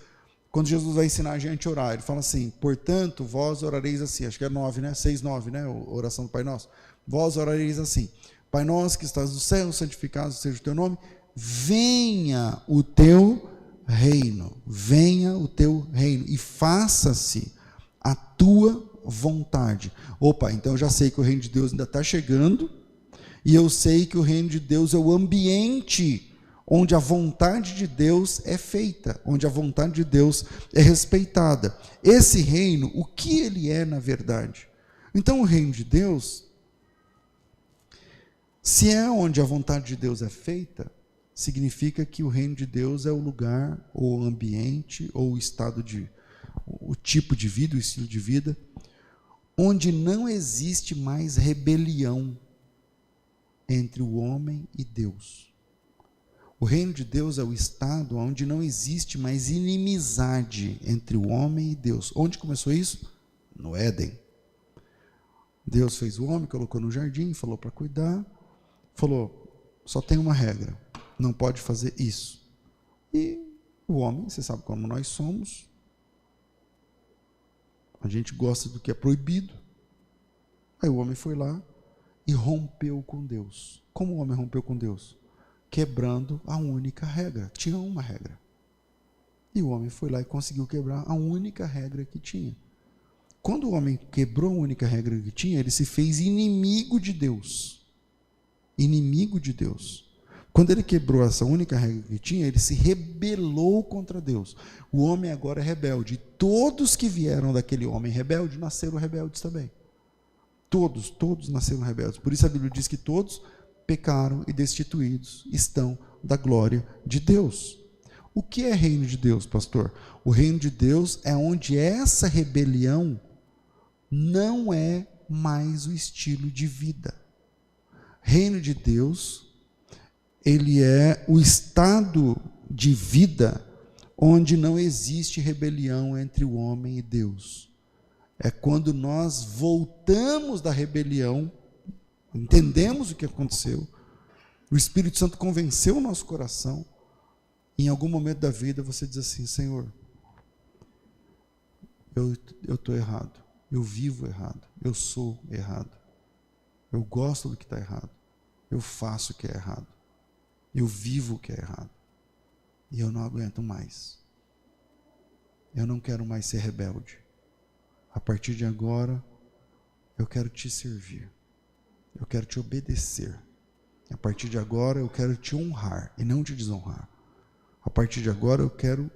S1: quando Jesus vai ensinar a gente a orar, ele fala assim: portanto, vós orareis assim, acho que é 9, né? 6, 9, né? A oração do Pai Nosso. Vós orareis assim: Pai nosso que estás no céu, santificado seja o teu nome, venha o teu reino, venha o teu reino, e faça-se a tua vontade. Opa, então eu já sei que o reino de Deus ainda está chegando, e eu sei que o reino de Deus é o ambiente onde a vontade de Deus é feita, onde a vontade de Deus é respeitada. Esse reino, o que ele é na verdade? Então o reino de Deus, se é onde a vontade de Deus é feita, significa que o reino de Deus é o lugar, ou o ambiente, ou o estado o tipo de vida, o estilo de vida, onde não existe mais rebelião entre o homem e Deus. O reino de Deus é o estado onde não existe mais inimizade entre o homem e Deus. Onde começou isso? No Éden. Deus fez o homem, colocou no jardim, falou para cuidar, falou: só tem uma regra, não pode fazer isso. E o homem, você sabe como nós somos, a gente gosta do que é proibido. Aí o homem foi lá e rompeu com Deus. Como o homem rompeu com Deus? Quebrando a única regra. Tinha uma regra. E o homem foi lá e conseguiu quebrar a única regra que tinha. Quando o homem quebrou a única regra que tinha, ele se fez inimigo de Deus. Inimigo de Deus. Quando ele quebrou essa única regra que tinha, ele se rebelou contra Deus. O homem agora é rebelde. E todos que vieram daquele homem rebelde nasceram rebeldes também. Todos nasceram rebeldes. Por isso a Bíblia diz que todos pecaram e destituídos estão da glória de Deus. O que é reino de Deus, pastor? O reino de Deus é onde essa rebelião não é mais o estilo de vida. Reino de Deus, ele é o estado de vida onde não existe rebelião entre o homem e Deus. É quando nós voltamos da rebelião, entendemos o que aconteceu, o Espírito Santo convenceu o nosso coração, e em algum momento da vida você diz assim: Senhor, eu estou errado, eu vivo errado, eu sou errado, eu gosto do que está errado, eu faço o que é errado, eu vivo o que é errado, e eu não aguento mais, eu não quero mais ser rebelde. A partir de agora, eu quero te servir, eu quero te obedecer. A partir de agora, eu quero te honrar e não te desonrar. A partir de agora, eu quero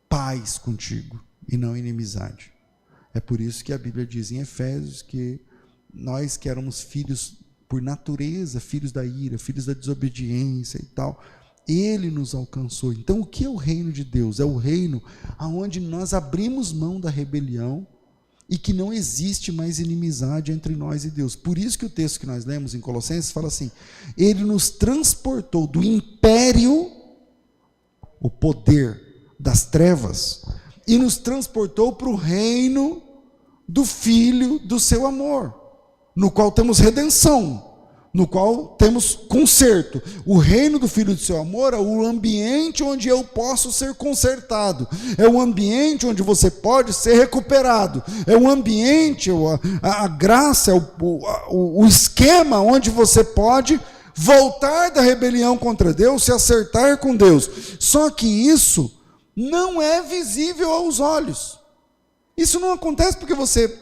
S1: paz contigo e não inimizade. É por isso que a Bíblia diz em Efésios que nós que éramos filhos por natureza, filhos da ira, filhos da desobediência e tal, Ele nos alcançou. Então, o que é o reino de Deus? É o reino onde nós abrimos mão da rebelião e que não existe mais inimizade entre nós e Deus. Por isso que o texto que nós lemos em Colossenses fala assim: Ele nos transportou do império, o poder das trevas, e nos transportou para o reino do Filho do seu amor, no qual temos redenção, no qual temos conserto. O reino do Filho do seu amor é o ambiente onde eu posso ser consertado, é o ambiente onde você pode ser recuperado, é o ambiente, a graça, o esquema onde você pode voltar da rebelião contra Deus, se acertar com Deus. Só que isso não é visível aos olhos. Isso não acontece porque você,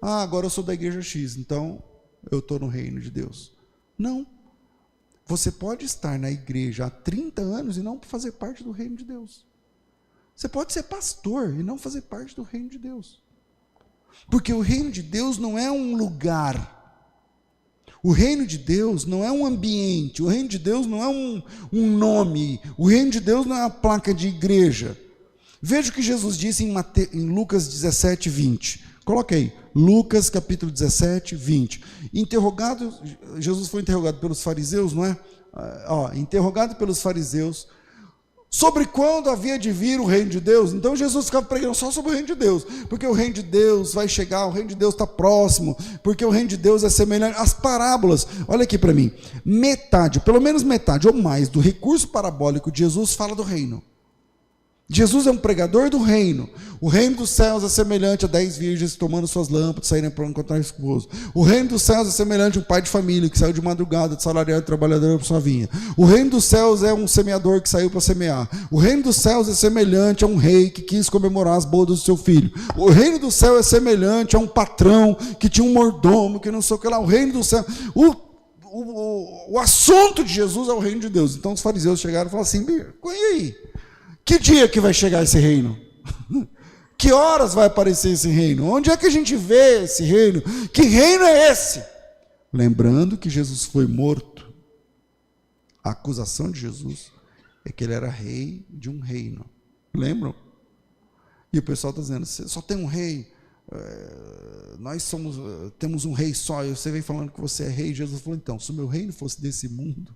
S1: agora eu sou da igreja X, então eu estou no reino de Deus. Não. Você pode estar na igreja há 30 anos e não fazer parte do reino de Deus. Você pode ser pastor e não fazer parte do reino de Deus. Porque o reino de Deus não é um lugar. O reino de Deus não é um ambiente. O reino de Deus não é um nome. O reino de Deus não é uma placa de igreja. Veja o que Jesus disse em Lucas 17, 20. Coloque aí, Lucas capítulo 17, 20. Jesus foi interrogado pelos fariseus, não é? Interrogado pelos fariseus, sobre quando havia de vir o reino de Deus. Então Jesus ficava pregando só sobre o reino de Deus, porque o reino de Deus vai chegar, o reino de Deus está próximo, porque o reino de Deus é semelhante. As parábolas, olha aqui para mim, metade, pelo menos metade ou mais do recurso parabólico de Jesus fala do reino. Jesus é um pregador do reino. O reino dos céus é semelhante a 10 virgens tomando suas lâmpadas, saírem para encontrar o esposo. O reino dos céus é semelhante a um pai de família que saiu de madrugada, de salariado, trabalhador para sua vinha. O reino dos céus é um semeador que saiu para semear. O reino dos céus é semelhante a um rei que quis comemorar as bodas do seu filho. O reino do céu é semelhante a um patrão que tinha um mordomo, que não sei o que lá. O reino do céu... O assunto de Jesus é o reino de Deus. Então os fariseus chegaram e falaram assim: e aí? Que dia que vai chegar esse reino? Que horas vai aparecer esse reino? Onde é que a gente vê esse reino? Que reino é esse? Lembrando que Jesus foi morto. A acusação de Jesus é que ele era rei de um reino. Lembram? E o pessoal está dizendo: só tem um rei. Nós temos um rei só. E você vem falando que você é rei. Jesus falou: então, se o meu reino fosse desse mundo,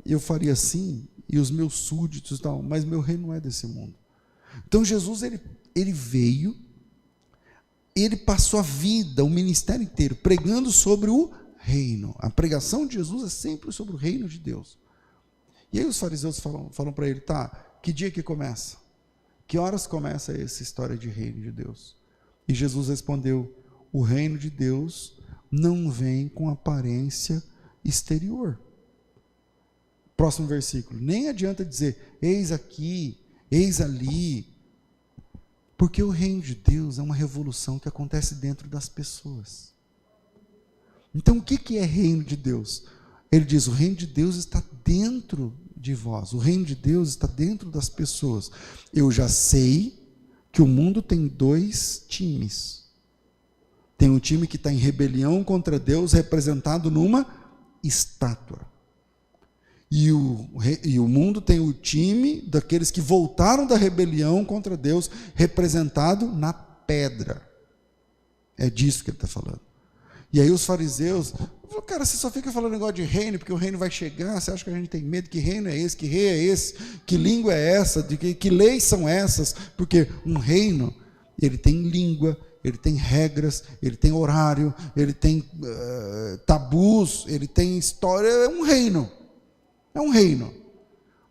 S1: eu faria assim, e os meus súditos e tal, mas meu reino não é desse mundo. Então Jesus, ele veio, ele passou a vida, o ministério inteiro, pregando sobre o reino. A pregação de Jesus é sempre sobre o reino de Deus. E aí os fariseus falam para ele: tá, que dia que começa? Que horas começa essa história de reino de Deus? E Jesus respondeu: o reino de Deus não vem com aparência exterior. Próximo versículo: nem adianta dizer, eis aqui, Eis ali, porque o reino de Deus é uma revolução que acontece dentro das pessoas. Então, o que é reino de Deus? Ele diz, o reino de Deus está dentro de vós, o reino de Deus está dentro das pessoas. Eu já sei que o mundo tem dois times. Tem um time que está em rebelião contra Deus, representado numa estátua. E o mundo tem o time daqueles que voltaram da rebelião contra Deus, representado na pedra. É disso que ele está falando. E aí os fariseus, cara, você só fica falando negócio de reino, porque o reino vai chegar, você acha que a gente tem medo? Que reino é esse? Que rei é esse? Que língua é essa? Que leis são essas? Porque um reino, ele tem língua, ele tem regras, ele tem horário, ele tem tabus, ele tem história, é um reino. É um reino.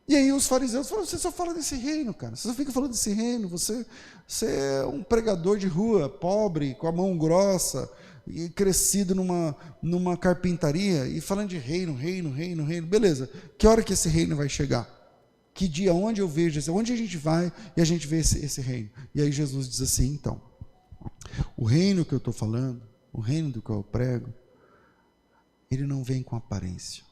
S1: E aí os fariseus falaram, você só fala desse reino, cara. Você só fica falando desse reino. Você é um pregador de rua, pobre, com a mão grossa, e crescido numa carpintaria, e falando de reino. Beleza. Que hora que esse reino vai chegar? Que dia, onde eu vejo, onde a gente vai e a gente vê esse reino? E aí Jesus diz assim, então, o reino que eu estou falando, o reino do qual eu prego, ele não vem com aparência.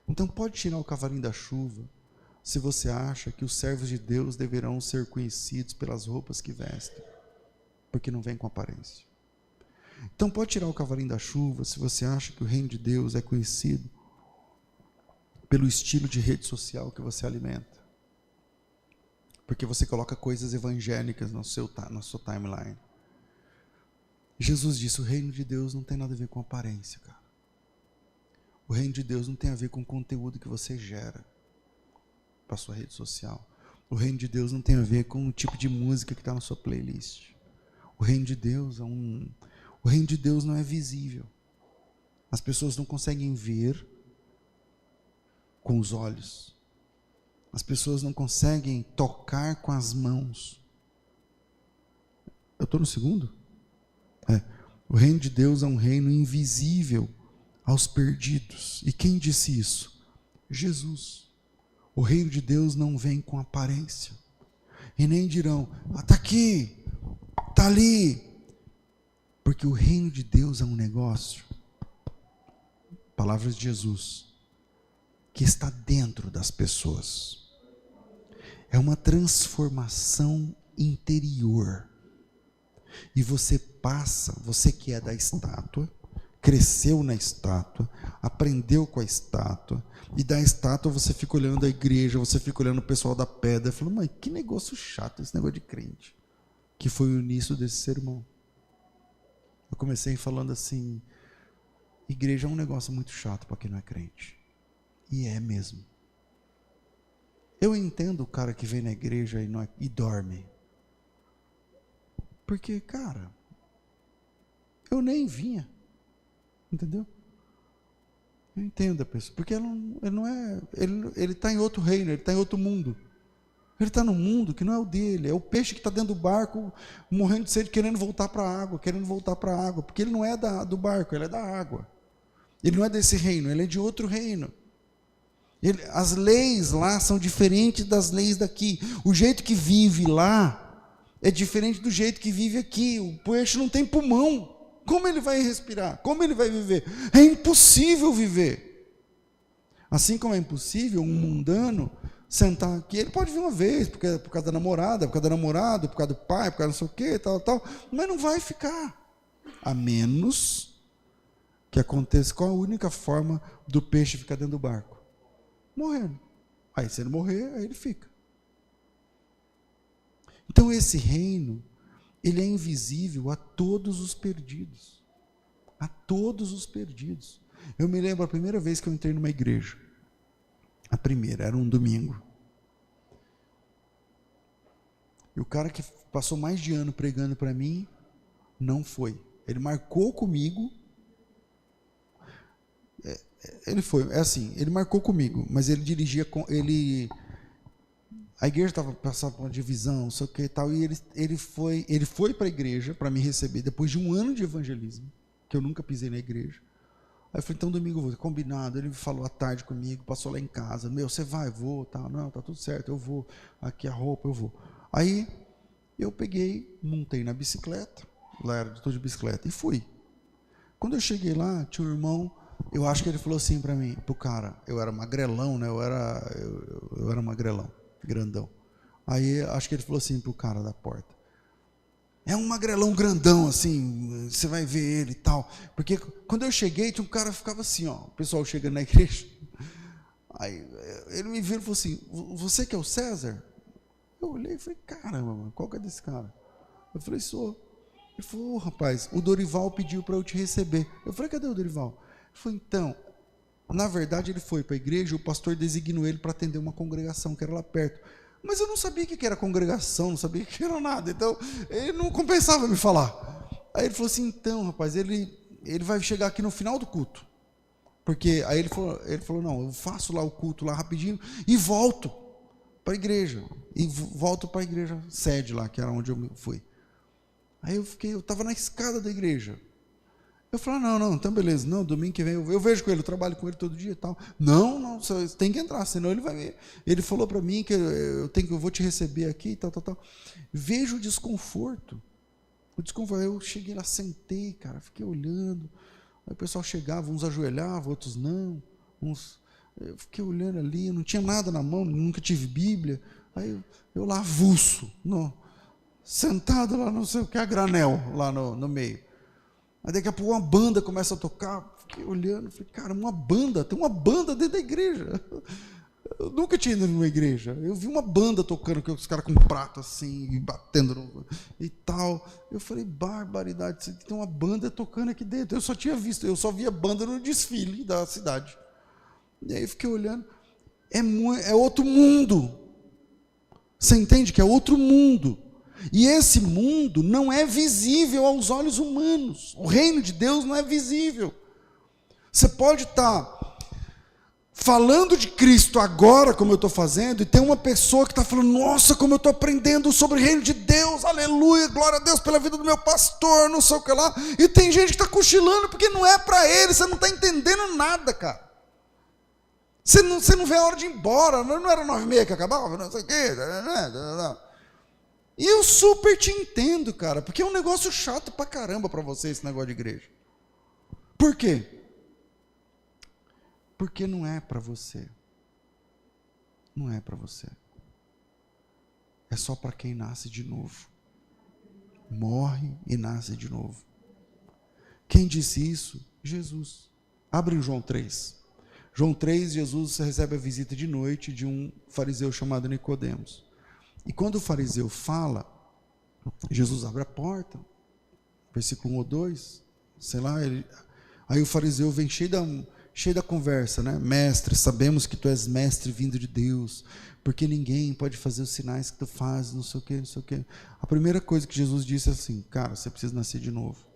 S1: Então pode tirar o cavalinho da chuva, se você acha que os servos de Deus deverão ser conhecidos pelas roupas que vestem, porque não vem com aparência. Então pode tirar o cavalinho da chuva, se você acha que o reino de Deus é conhecido pelo estilo de rede social que você alimenta, porque você coloca coisas evangélicas na sua timeline. Jesus disse, o reino de Deus não tem nada a ver com aparência, cara. O reino de Deus não tem a ver com o conteúdo que você gera para a sua rede social. O reino de Deus não tem a ver com o tipo de música que está na sua playlist. O reino de Deus o reino de Deus não é visível. As pessoas não conseguem ver com os olhos. As pessoas não conseguem tocar com as mãos. Eu estou no segundo? O reino de Deus é um reino invisível aos perdidos. E quem disse isso? Jesus. O reino de Deus não vem com aparência. E nem dirão, está aqui, está ali. Porque o reino de Deus é um negócio, palavras de Jesus, que está dentro das pessoas. É uma transformação interior. E você que é da estátua, cresceu na estátua, aprendeu com a estátua, e da estátua você fica olhando a igreja, você fica olhando o pessoal da pedra, e fala, mãe, que negócio chato esse negócio de crente, que foi o início desse sermão. Eu comecei falando assim, igreja é um negócio muito chato para quem não é crente, e é mesmo. Eu entendo o cara que vem na igreja e dorme, porque, cara, eu nem vinha. Entendeu? Eu entendo a pessoa, porque ele está em outro reino, ele está em outro mundo. Ele está num mundo que não é o dele, é o peixe que está dentro do barco, morrendo de sede, querendo voltar para a água, porque ele não é do barco, ele é da água. Ele não é desse reino, ele é de outro reino. As leis lá são diferentes das leis daqui. O jeito que vive lá é diferente do jeito que vive aqui. O peixe não tem pulmão. Como ele vai respirar? Como ele vai viver? É impossível viver. Assim como é impossível um mundano sentar aqui. Ele pode vir uma vez, por causa da namorada, por causa do namorado, por causa do pai, por causa não sei o quê, tal, mas não vai ficar. A menos que aconteça, qual a única forma do peixe ficar dentro do barco? Morrendo. Aí se ele morrer, aí ele fica. Então esse reino, ele é invisível a todos os perdidos. A todos os perdidos. Eu me lembro a primeira vez que eu entrei numa igreja. A primeira, era um domingo. E o cara que passou mais de ano pregando para mim, não foi. Ele marcou comigo. Ele marcou comigo, mas ele dirigia a igreja estava passando por uma divisão, não sei o que e tal, e ele foi para a igreja para me receber, depois de um ano de evangelismo, que eu nunca pisei na igreja. Aí eu falei, então domingo eu vou, combinado. Ele falou à tarde comigo, passou lá em casa. Você vai? Vou, tá? Não, tá tudo certo, eu vou. Aqui a roupa, eu vou. Aí eu peguei, montei na bicicleta, lá era de bicicleta, e fui. Quando eu cheguei lá, tinha um irmão, eu acho que ele falou assim para mim, pro cara, eu era magrelão, né? Eu era magrelão, grandão. Aí acho que ele falou assim pro cara da porta, é um magrelão grandão, assim, você vai ver ele e tal. Porque quando eu cheguei, tinha um cara que ficava assim, ó, o pessoal chegando na igreja. Aí ele me viu e falou assim, você que é o César? Eu olhei e falei, caramba, mano, qual que é desse cara? Eu falei, sou. Ele falou, rapaz, o Dorival pediu para eu te receber. Eu falei, cadê o Dorival? Ele falou, então, na verdade ele foi para a igreja, o pastor designou ele para atender uma congregação que era lá perto. Mas eu não sabia o que era congregação, não sabia o que era nada, então ele não compensava me falar. Aí ele falou assim, então, rapaz, ele vai chegar aqui no final do culto. Porque aí ele falou, não, eu faço lá o culto lá rapidinho e volto para a igreja. E volto para a igreja sede lá, que era onde eu fui. Aí eu estava na escada da igreja. Eu falei, não, então beleza, não, domingo que vem eu vejo com ele, eu trabalho com ele todo dia e tal. Não, você tem que entrar, senão ele vai ver. Ele falou para mim que eu vou te receber aqui e tal. Vejo o desconforto. Eu cheguei lá, sentei, cara, fiquei olhando. Aí o pessoal chegava, uns ajoelhavam, outros não. Eu fiquei olhando ali, não tinha nada na mão, nunca tive Bíblia. Aí eu lá avulso, sentado lá, não sei o que, a granel, lá no meio. Aí daqui a pouco uma banda começa a tocar, fiquei olhando, falei, cara, tem uma banda dentro da igreja. Eu nunca tinha ido numa igreja. Eu vi uma banda tocando, com os caras com um prato assim, e batendo e tal. Eu falei, barbaridade, tem uma banda tocando aqui dentro. Eu só via banda no desfile da cidade. E aí eu fiquei olhando, é outro mundo. Você entende que é outro mundo? E esse mundo não é visível aos olhos humanos. O reino de Deus não é visível. Você pode estar falando de Cristo agora, como eu estou fazendo, e tem uma pessoa que está falando, nossa, como eu estou aprendendo sobre o reino de Deus, aleluia, glória a Deus pela vida do meu pastor, não sei o que lá. E tem gente que está cochilando porque não é para ele, você não está entendendo nada, cara. Você não vê a hora de ir embora, não era 9h30 que acabava, não sei o quê, não. E eu super te entendo, cara, porque é um negócio chato pra caramba pra você esse negócio de igreja. Por quê? Porque não é pra você. Não é pra você. É só para quem nasce de novo. Morre e nasce de novo. Quem disse isso? Jesus. Abre em João 3. João 3, Jesus recebe a visita de noite de um fariseu chamado Nicodemos. E quando o fariseu fala, Jesus abre a porta, versículo 1 ou 2, sei lá, aí o fariseu vem cheio da conversa, né? Mestre, sabemos que tu és mestre vindo de Deus, porque ninguém pode fazer os sinais que tu fazes, não sei o que, não sei o que. A primeira coisa que Jesus disse é assim, cara, você precisa nascer de novo.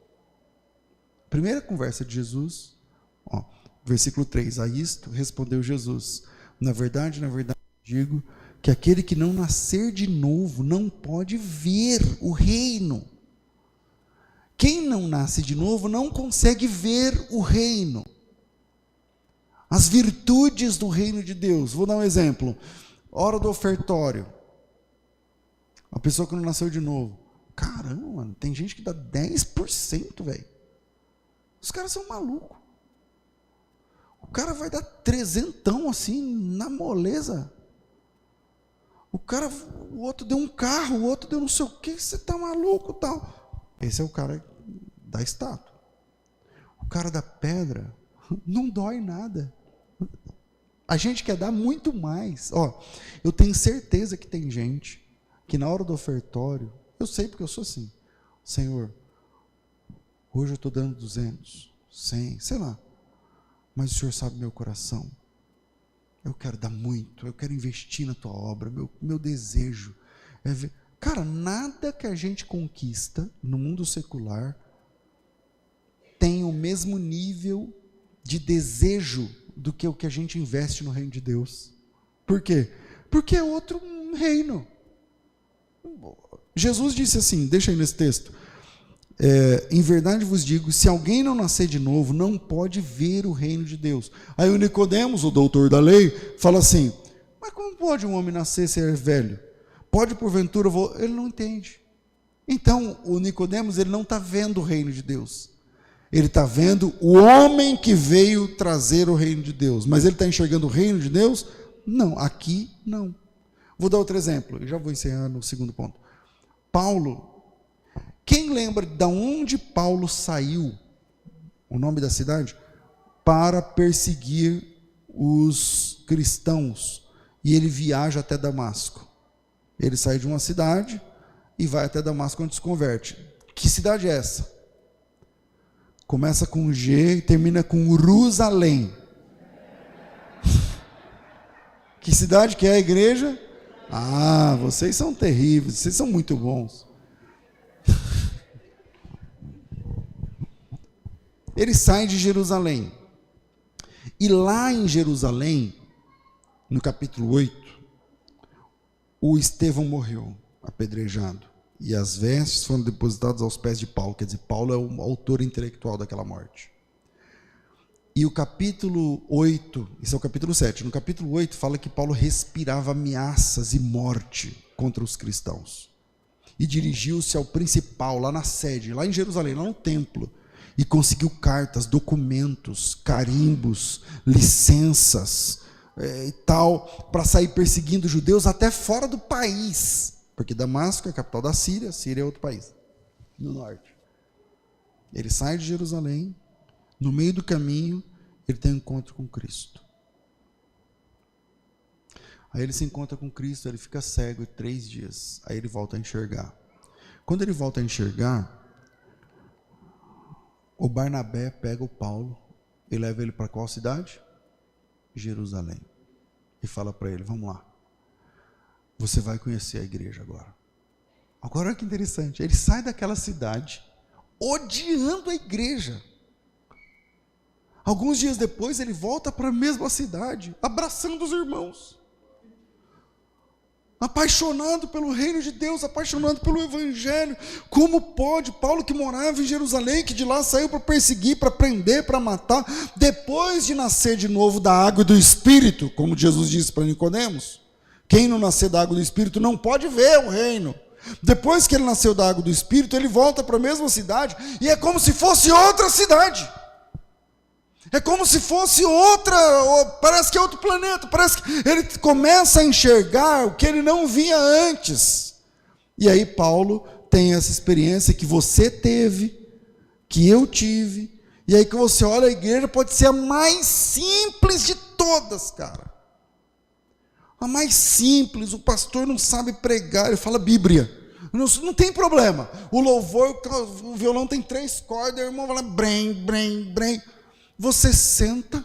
S1: Primeira conversa de Jesus, versículo 3, a isto respondeu Jesus, na verdade, digo, que aquele que não nascer de novo não pode ver o reino. Quem não nasce de novo não consegue ver o reino. As virtudes do reino de Deus. Vou dar um exemplo. Hora do ofertório. A pessoa que não nasceu de novo. Caramba, mano, tem gente que dá 10%, velho. Os caras são malucos. O cara vai dar 300 assim, na moleza. O outro deu um carro, o outro deu não sei o que, você tá maluco e tal. Esse é o cara da estátua. O cara da pedra não dói nada. A gente quer dar muito mais. Eu tenho certeza que tem gente que na hora do ofertório, eu sei porque eu sou assim, Senhor, hoje eu estou dando 200, 100, sei lá, mas o Senhor sabe meu coração. Eu quero dar muito, eu quero investir na tua obra, meu desejo é ver. Cara, nada que a gente conquista no mundo secular tem o mesmo nível de desejo do que o que a gente investe no reino de Deus. Por quê? Porque é outro reino. Jesus disse assim, deixa aí nesse texto, Em verdade vos digo, se alguém não nascer de novo, não pode ver o reino de Deus. Aí o Nicodemos, o doutor da lei, fala assim, mas como pode um homem nascer e ser velho? Pode porventura... Ele não entende. Então, o Nicodemos, ele não está vendo o reino de Deus. Ele está vendo o homem que veio trazer o reino de Deus. Mas ele está enxergando o reino de Deus? Não, aqui não. Vou dar outro exemplo, eu já vou encerrar no segundo ponto. Paulo, quem lembra de onde Paulo saiu, o nome da cidade, para perseguir os cristãos, e ele viaja até Damasco? Ele sai de uma cidade e vai até Damasco, onde se converte. Que cidade é essa? Começa com G e termina com Jerusalém. Que cidade que é a igreja? Ah, vocês são terríveis, vocês são muito bons. Ele sai de Jerusalém. E lá em Jerusalém, no capítulo 8, o Estevão morreu, apedrejado. E as vestes foram depositadas aos pés de Paulo. Quer dizer, Paulo é o autor intelectual daquela morte. E o capítulo 8, isso é o capítulo 7, no capítulo 8 fala que Paulo respirava ameaças e morte contra os cristãos. E dirigiu-se ao principal, lá na sede, lá em Jerusalém, lá no templo, e conseguiu cartas, documentos, carimbos, licenças e tal, para sair perseguindo judeus até fora do país. Porque Damasco é a capital da Síria, Síria é outro país, no norte. Ele sai de Jerusalém, no meio do caminho, ele tem um encontro com Cristo. Aí ele se encontra com Cristo, ele fica cego 3 dias, aí ele volta a enxergar. Quando ele volta a enxergar, o Barnabé pega o Paulo e leva ele para qual cidade? Jerusalém. E fala para ele, vamos lá. Você vai conhecer a igreja agora. Agora olha que interessante. Ele sai daquela cidade odiando a igreja. Alguns dias depois ele volta para a mesma cidade, abraçando os irmãos. Apaixonado pelo reino de Deus, apaixonado pelo evangelho. Como pode Paulo, que morava em Jerusalém, que de lá saiu para perseguir, para prender, para matar, depois de nascer de novo da água e do Espírito, como Jesus disse para Nicodemos, quem não nascer da água do Espírito não pode ver o reino. Depois que ele nasceu da água do Espírito, ele volta para a mesma cidade, e é como se fosse outra cidade. É como se fosse outra, parece que é outro planeta, parece que ele começa a enxergar o que ele não via antes. E aí Paulo tem essa experiência que você teve, que eu tive, e aí que você olha, a igreja pode ser a mais simples de todas, cara. A mais simples, o pastor não sabe pregar, ele fala Bíblia. Não tem problema. O louvor, o violão tem 3 cordas, o irmão vai lá, brem, brem, brem. Você senta,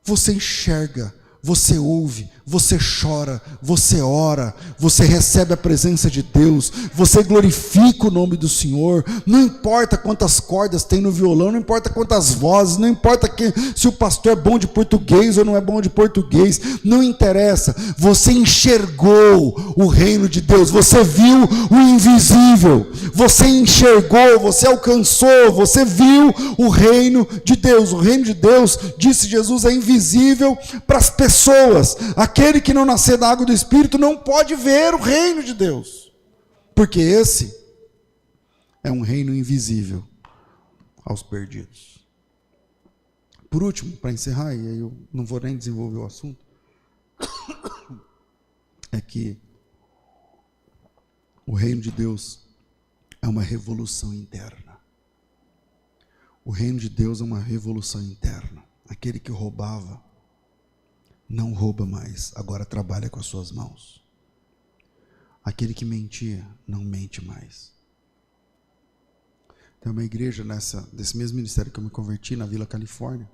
S1: você enxerga, você ouve, você chora, você ora, você recebe a presença de Deus, você glorifica o nome do Senhor. Não importa quantas cordas tem no violão, não importa quantas vozes, não importa se o pastor é bom de português ou não é bom de português, não interessa. Você enxergou o reino de Deus, você viu o invisível, você enxergou, você alcançou, você viu o reino de Deus. O reino de Deus, disse Jesus, é invisível para as pessoas. Aquele que não nascer da água do Espírito não pode ver o reino de Deus, porque esse é um reino invisível aos perdidos. Por último, para encerrar, e aí eu não vou nem desenvolver o assunto, é que o reino de Deus é uma revolução interna. O reino de Deus é uma revolução interna. Aquele que roubava não rouba mais, agora trabalha com as suas mãos. Aquele que mentia, não mente mais. Tem uma igreja desse mesmo ministério que eu me converti, na Vila Califórnia.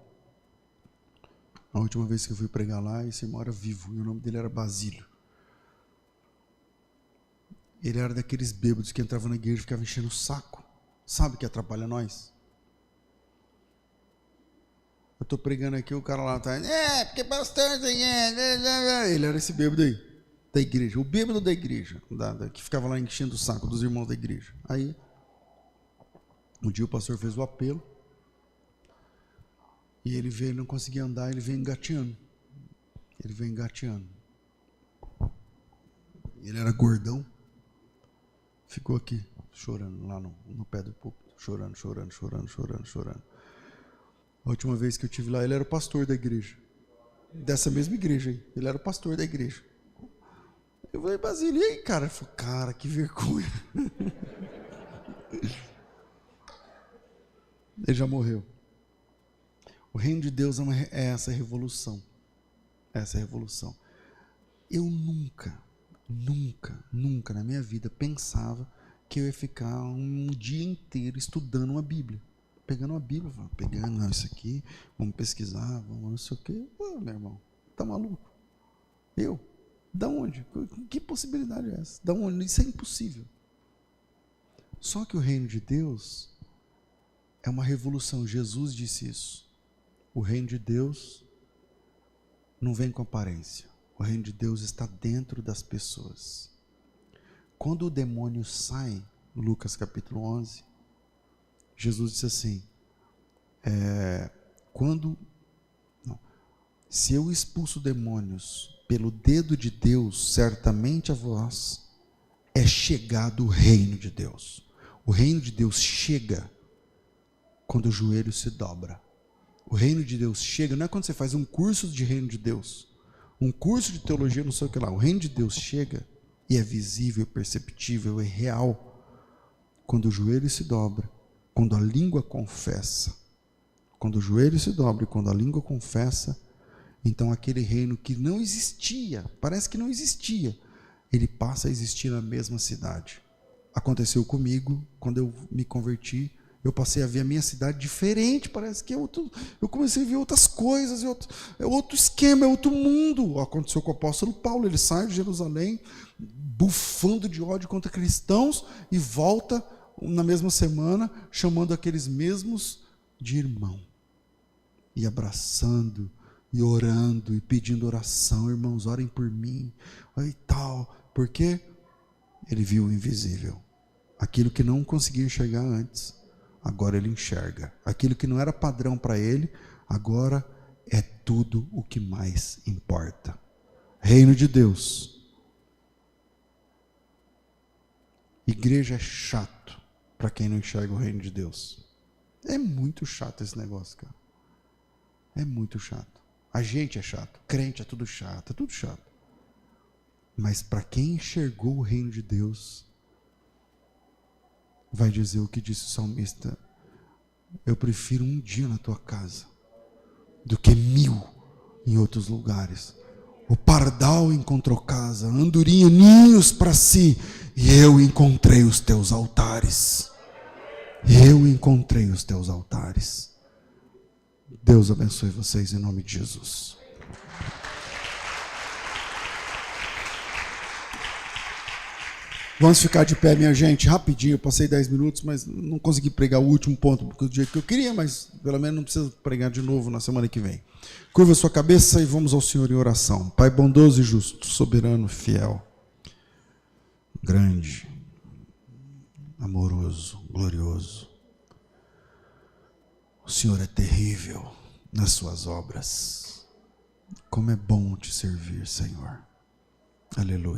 S1: A última vez que eu fui pregar lá, esse irmão era vivo, e o nome dele era Basílio. Ele era daqueles bêbados que entravam na igreja e ficavam enchendo o saco. Sabe o que atrapalha nós? Eu estou pregando aqui, o cara lá está... porque pastor... Ele era esse bêbado aí, da igreja. O bêbado da igreja, que ficava lá enchendo o saco dos irmãos da igreja. Aí, Um dia o pastor fez o apelo e ele veio, não conseguia andar, ele veio engateando. Ele era gordão, ficou aqui chorando lá no pé do púlpito, chorando. A última vez que eu estive lá, ele era o pastor da igreja, dessa mesma igreja aí, ele era o pastor da igreja. Eu falei, Basílio, e aí, cara? Ele falou, cara, que vergonha. Ele já morreu. O reino de Deus é essa revolução. Eu nunca na minha vida pensava que eu ia ficar um dia inteiro estudando uma Bíblia. Pegando uma Bíblia, pegando isso aqui, vamos pesquisar, vamos não sei o quê. Pô, meu irmão, tá maluco? Eu? Da onde? Que possibilidade é essa? Da onde? Isso é impossível. Só que o reino de Deus é uma revolução. Jesus disse isso. O reino de Deus não vem com aparência. O reino de Deus está dentro das pessoas. Quando o demônio sai, Lucas capítulo 11, Jesus disse assim, se eu expulso demônios pelo dedo de Deus, certamente a vós é chegado o reino de Deus. O reino de Deus chega quando o joelho se dobra. O reino de Deus chega, não é quando você faz um curso de reino de Deus, um curso de teologia, não sei o que lá. O reino de Deus chega e é visível, perceptível, é real quando o joelho se dobra, quando a língua confessa. Quando o joelho se dobra e quando a língua confessa, então aquele reino que não existia, parece que não existia, ele passa a existir na mesma cidade. Aconteceu comigo, quando eu me converti, eu passei a ver a minha cidade diferente, parece que eu comecei a ver outras coisas, é outro esquema, é outro mundo. Aconteceu com o apóstolo Paulo, ele sai de Jerusalém, bufando de ódio contra cristãos, e volta na mesma semana, chamando aqueles mesmos de irmão, e abraçando, e orando, e pedindo oração, irmãos, orem por mim, e tal, porque ele viu o invisível, aquilo que não conseguia enxergar antes. Agora ele enxerga. Aquilo que não era padrão para ele, agora é tudo o que mais importa. Reino de Deus. Igreja é chato para quem não enxerga o reino de Deus. É muito chato esse negócio, cara. É muito chato. A gente é chato. Crente é tudo chato. É tudo chato. Mas para quem enxergou o reino de Deus, vai dizer o que disse o salmista: eu prefiro um dia na tua casa do que 1000 em outros lugares. O pardal encontrou casa, a andorinha ninhos para si, e eu encontrei os teus altares. Deus abençoe vocês em nome de Jesus. Vamos ficar de pé, minha gente, rapidinho. Eu passei 10 minutos, mas não consegui pregar o último ponto do jeito que eu queria, mas pelo menos não precisa pregar de novo na semana que vem. Curva sua cabeça e vamos ao Senhor em oração. Pai bondoso e justo, soberano, fiel, grande, amoroso, glorioso. O Senhor é terrível nas suas obras. Como é bom te servir, Senhor. Aleluia.